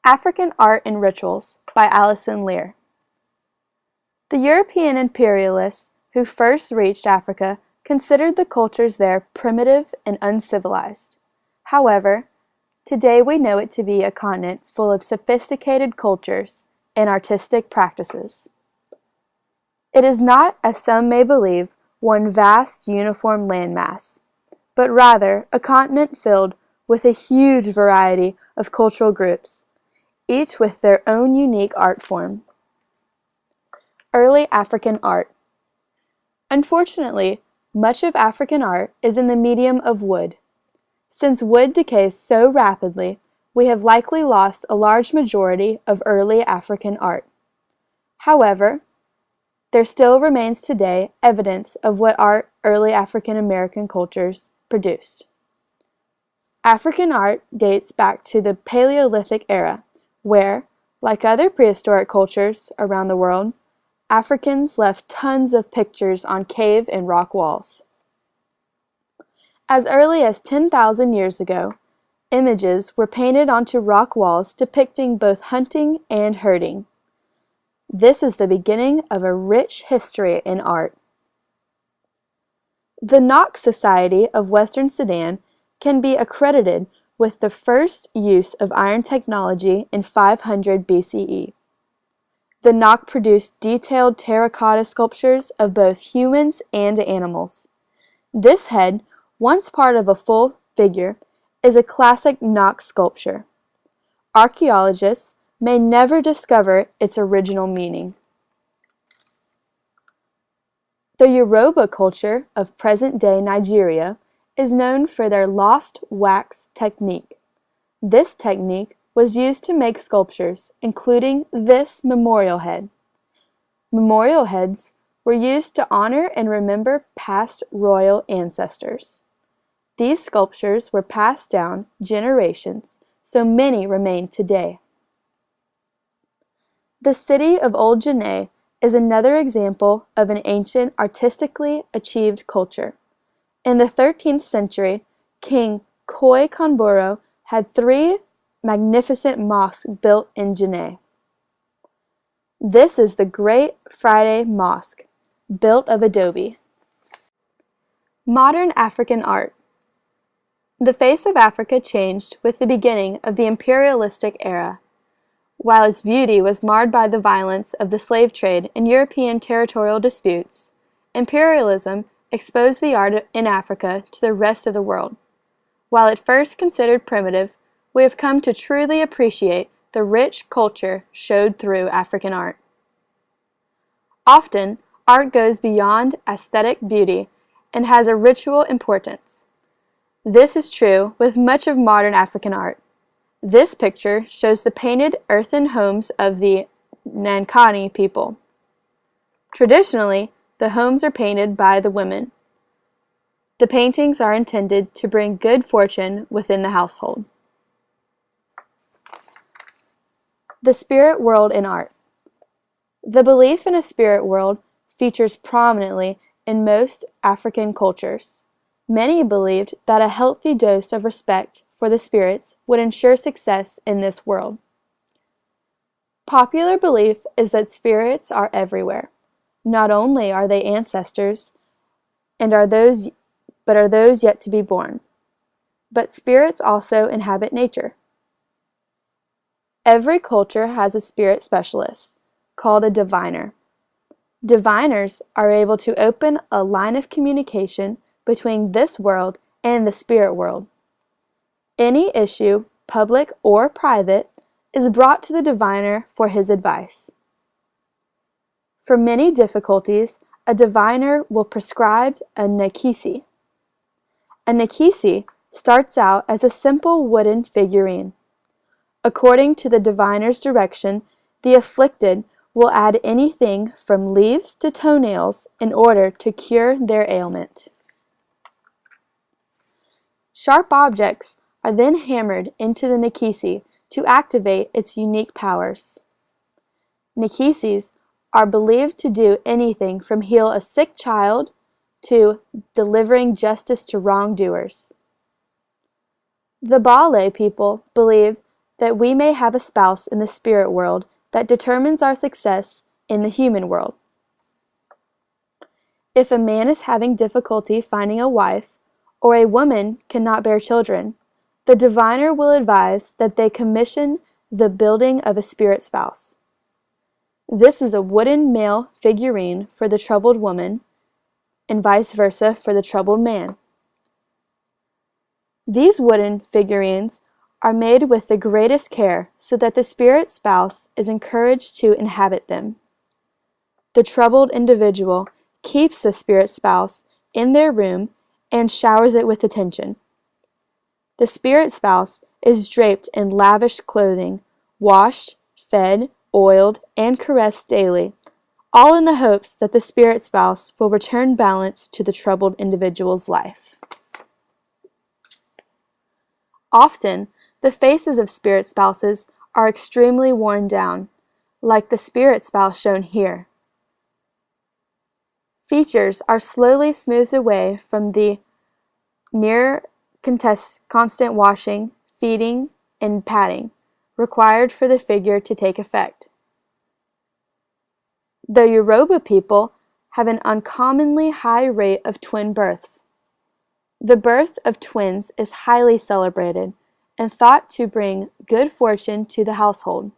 African Art and Rituals by Alison Lear. The European imperialists who first reached Africa considered the cultures there primitive and uncivilized. However, today we know it to be a continent full of sophisticated cultures and artistic practices. It is not, as some may believe, one vast uniform landmass, but rather a continent filled with a huge variety of cultural groups, each with their own unique art form. Early African art. Unfortunately, much of African art is in the medium of wood. Since wood decays so rapidly, we have likely lost a large majority of early African art. However, there still remains today evidence of what art early African American cultures produced. African art dates back to the Paleolithic era, where, like other prehistoric cultures around the world, Africans left tons of pictures on cave and rock walls. As early as 10,000 years ago, images were painted onto rock walls depicting both hunting and herding. This is the beginning of a rich history in art. The Knox Society of Western Sudan can be accredited with the first use of iron technology in 500 BCE. The Knock produced detailed terracotta sculptures of both humans and animals. This head, once part of a full figure, is a classic Knock sculpture. Archaeologists may never discover its original meaning. The Yoruba culture of present-day Nigeria is known for their lost wax technique. This technique was used to make sculptures, including this memorial head. Memorial heads were used to honor and remember past royal ancestors. These sculptures were passed down generations, so many remain today. The city of Old Janeh is another example of an ancient artistically achieved culture. In the 13th century, King Khoi Khonboro had 3 magnificent mosques built in Janeh. This is the Great Friday Mosque, built of adobe. Modern African art. The face of Africa changed with the beginning of the imperialistic era. While its beauty was marred by the violence of the slave trade and European territorial disputes, imperialism exposed the art in Africa to the rest of the world. While at first considered primitive, we have come to truly appreciate the rich culture showed through African art. Often, art goes beyond aesthetic beauty and has a ritual importance. This is true with much of modern African art. This picture shows the painted earthen homes of the Nankani people. Traditionally, the homes are painted by the women. The paintings are intended to bring good fortune within the household. The spirit world in art. The belief in a spirit world features prominently in most African cultures. Many believed that a healthy dose of respect for the spirits would ensure success in this world. Popular belief is that spirits are everywhere. Not only are they ancestors and are those yet to be born, but spirits also inhabit nature. Every culture has a spirit specialist, called a diviner. Diviners are able to open a line of communication between this world and the spirit world. Any issue, public or private, is brought to the diviner for his advice. For many difficulties, a diviner will prescribe a nekisi. A nekisi starts out as a simple wooden figurine. According to the diviner's direction, the afflicted will add anything from leaves to toenails in order to cure their ailment. Sharp objects are then hammered into the nekisi to activate its unique powers. Nekisis are believed to do anything from heal a sick child to delivering justice to wrongdoers. The Bale people believe that we may have a spouse in the spirit world that determines our success in the human world. If a man is having difficulty finding a wife, or a woman cannot bear children, the diviner will advise that they commission the building of a spirit spouse. This is a wooden male figurine for the troubled woman, and vice versa for the troubled man. These wooden figurines are made with the greatest care so that the spirit spouse is encouraged to inhabit them. The troubled individual keeps the spirit spouse in their room and showers it with attention. The spirit spouse is draped in lavish clothing, washed, fed, oiled, and caressed daily, all in the hopes that the spirit spouse will return balance to the troubled individual's life. Often, the faces of spirit spouses are extremely worn down, like the spirit spouse shown here. Features are slowly smoothed away from the constant washing, feeding, and patting required for the figure to take effect. The Yoruba people have an uncommonly high rate of twin births. The birth of twins is highly celebrated and thought to bring good fortune to the household.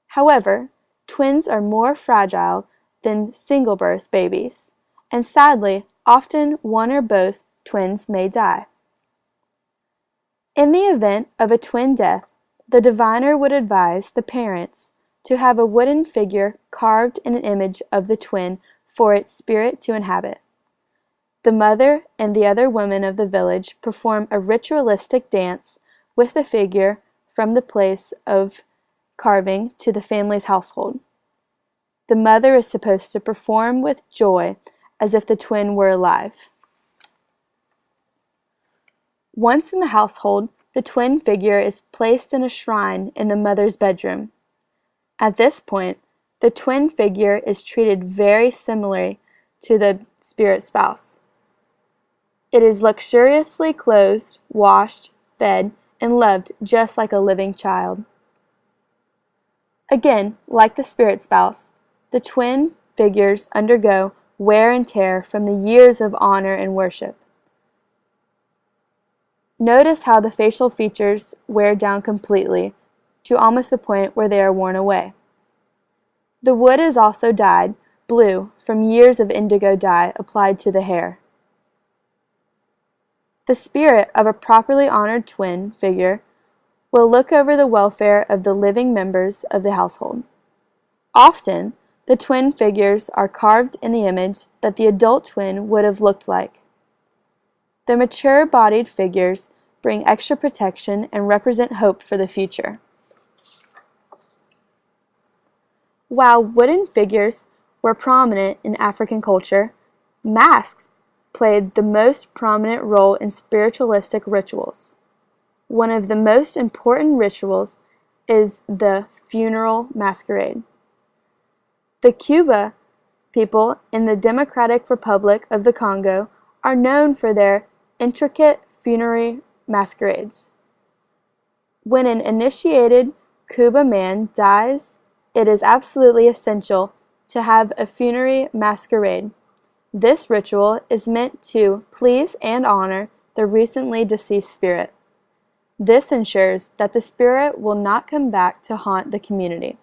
However, twins are more fragile than single-birth babies, and sadly, often one or both twins may die. In the event of a twin death, the diviner would advise the parents to have a wooden figure carved in an image of the twin for its spirit to inhabit. The mother and the other women of the village perform a ritualistic dance with the figure from the place of carving to the family's household. The mother is supposed to perform with joy as if the twin were alive. Once in the household, the twin figure is placed in a shrine in the mother's bedroom. At this point, the twin figure is treated very similarly to the spirit spouse. It is luxuriously clothed, washed, fed, and loved just like a living child. Again, like the spirit spouse, the twin figures undergo wear and tear from the years of honor and worship. Notice how the facial features wear down completely, to almost the point where they are worn away. The wood is also dyed blue from years of indigo dye applied to the hair. The spirit of a properly honored twin figure will look over the welfare of the living members of the household. Often, the twin figures are carved in the image that the adult twin would have looked like. The mature-bodied figures bring extra protection and represent hope for the future. While wooden figures were prominent in African culture, masks played the most prominent role in spiritualistic rituals. One of the most important rituals is the funeral masquerade. The Cuba people in the Democratic Republic of the Congo are known for their intricate funerary masquerades. When an initiated Cuba man dies, it is absolutely essential to have a funerary masquerade. This ritual is meant to please and honor the recently deceased spirit. This ensures that the spirit will not come back to haunt the community.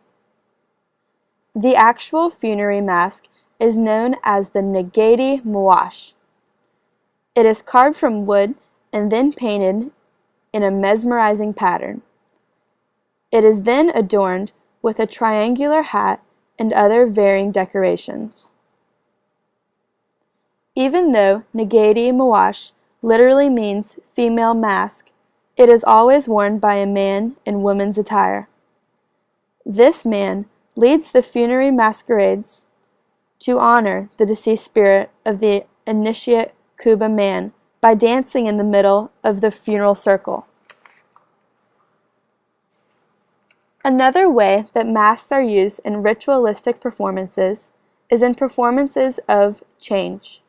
The actual funerary mask is known as the Ngedi Mwash. It is carved from wood and then painted in a mesmerizing pattern. It is then adorned with a triangular hat and other varying decorations. Even though Ngedi Mwash literally means female mask, it is always worn by a man in woman's attire. This man leads the funerary masquerades to honor the deceased spirit of the initiate Cuba man by dancing in the middle of the funeral circle. Another way that masks are used in ritualistic performances is in performances of change.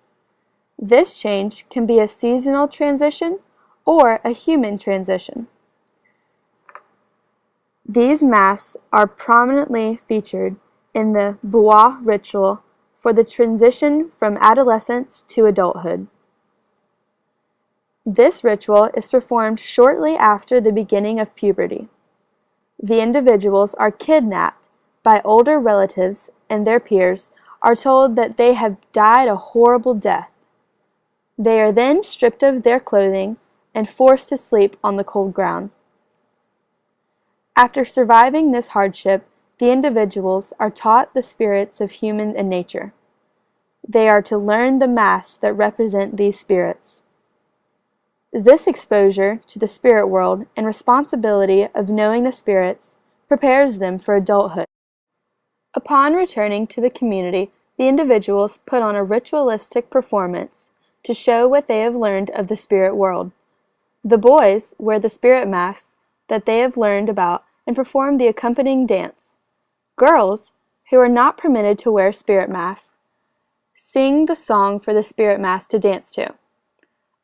This change can be a seasonal transition or a human transition. These masks are prominently featured in the Bois ritual for the transition from adolescence to adulthood. This ritual is performed shortly after the beginning of puberty. The individuals are kidnapped by older relatives, and their peers are told that they have died a horrible death. They are then stripped of their clothing and forced to sleep on the cold ground. After surviving this hardship, the individuals are taught the spirits of human and nature. They are to learn the masks that represent these spirits. This exposure to the spirit world and responsibility of knowing the spirits prepares them for adulthood. Upon returning to the community, the individuals put on a ritualistic performance to show what they have learned of the spirit world. The boys wear the spirit masks that they have learned about and perform the accompanying dance. Girls, who are not permitted to wear spirit masks, sing the song for the spirit mask to dance to.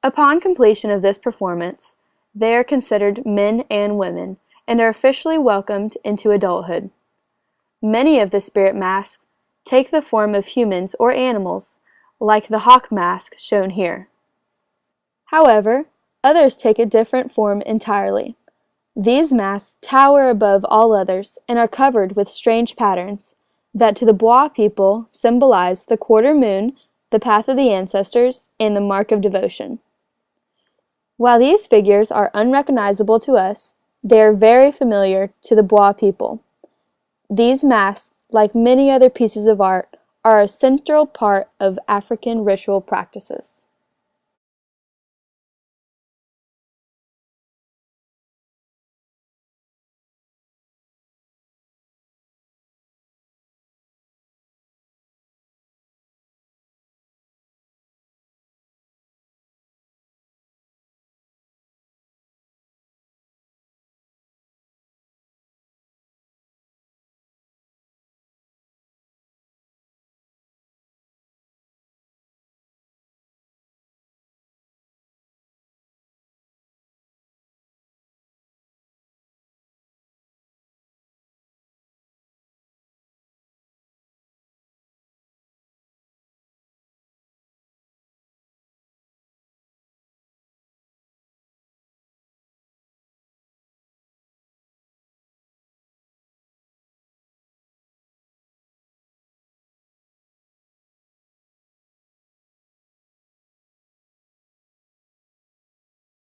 Upon completion of this performance, they are considered men and women and are officially welcomed into adulthood. Many of the spirit masks take the form of humans or animals, like the hawk mask shown here. However, others take a different form entirely. These masks tower above all others and are covered with strange patterns that to the Bois people symbolize the quarter moon, the path of the ancestors, and the mark of devotion. While these figures are unrecognizable to us, they are very familiar to the Bois people. These masks, like many other pieces of art, are a central part of African ritual practices.